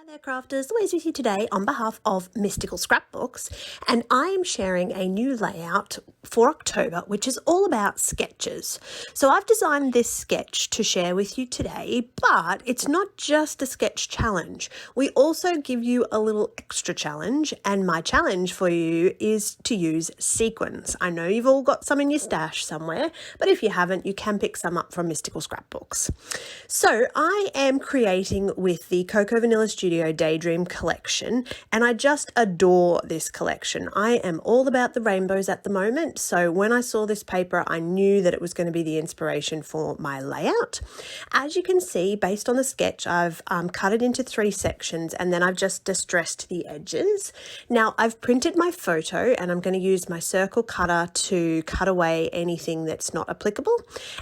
Hi there crafters, Louise with you today on behalf of Mystical Scrapbooks, and I am sharing a new layout for October which is all about sketches. So I've designed this sketch to share with you today, but it's not just a sketch challenge. We also give you a little extra challenge, and my challenge for you is to use sequins. I know you've all got some in your stash somewhere, but if you haven't, you can pick some up from Mystical Scrapbooks. So I am creating with the Cocoa Vanilla Studio Daydream collection, and I just adore this collection. I am all about the rainbows at the moment, so when I saw this paper I knew that it was going to be the inspiration for my layout. As you can see, based on the sketch, I've cut it into 3 sections, and then I've just distressed the edges. Now I've printed my photo, and I'm going to use my circle cutter to cut away anything that's not applicable,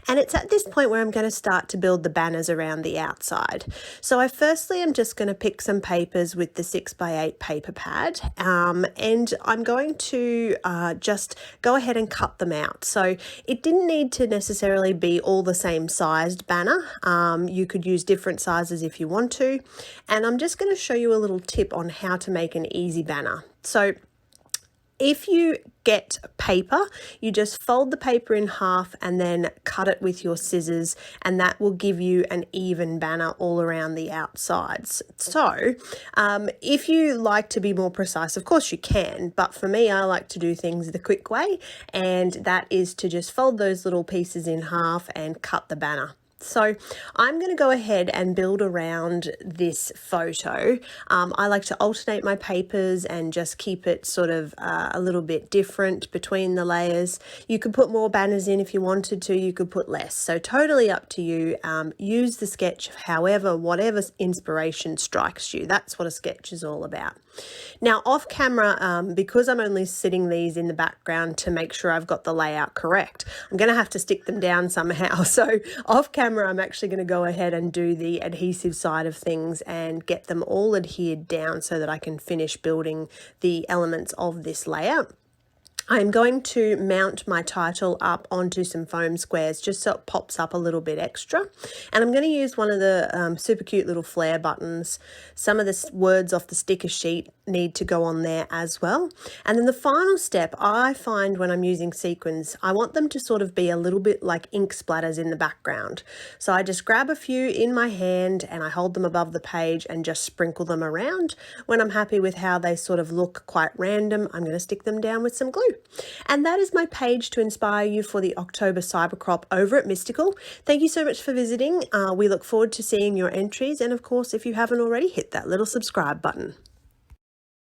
and it's at this point where I'm going to start to build the banners around the outside. So I firstly am just going to pick some papers with the 6x8 paper pad, and I'm going to just go ahead and cut them out. So it didn't need to necessarily be all the same sized banner. You could use different sizes if you want to, and I'm just going to show you a little tip on how to make an easy banner. So if you get paper, you just fold the paper in half and then cut it with your scissors, and that will give you an even banner all around the outsides. So if you like to be more precise, of course you can, but for me I like to do things the quick way, and that is to just fold those little pieces in half and cut the banner. So I'm going to go ahead and build around this photo. I like to alternate my papers and just keep it sort of a little bit different between the layers. You could put more banners in if you wanted to, you could put less. So totally up to you. Use the sketch however, whatever inspiration strikes you. That's what a sketch is all about. Now off camera, because I'm only sitting these in the background to make sure I've got the layout correct, I'm going to have to stick them down somehow. So off camera I'm actually going to go ahead and do the adhesive side of things and get them all adhered down so that I can finish building the elements of this layout. I'm going to mount my title up onto some foam squares just so it pops up a little bit extra, and I'm going to use one of the super cute little flare buttons. Some of the words off the sticker sheet need to go on there as well. And then the final step, I find when I'm using sequins, I want them to sort of be a little bit like ink splatters in the background. So I just grab a few in my hand and I hold them above the page and just sprinkle them around. When I'm happy with how they sort of look quite random, I'm going to stick them down with some glue. And that is my page to inspire you for the October Cybercrop over at Mystical. Thank you so much for visiting. We look forward to seeing your entries, and of course if you haven't already, hit that little subscribe button.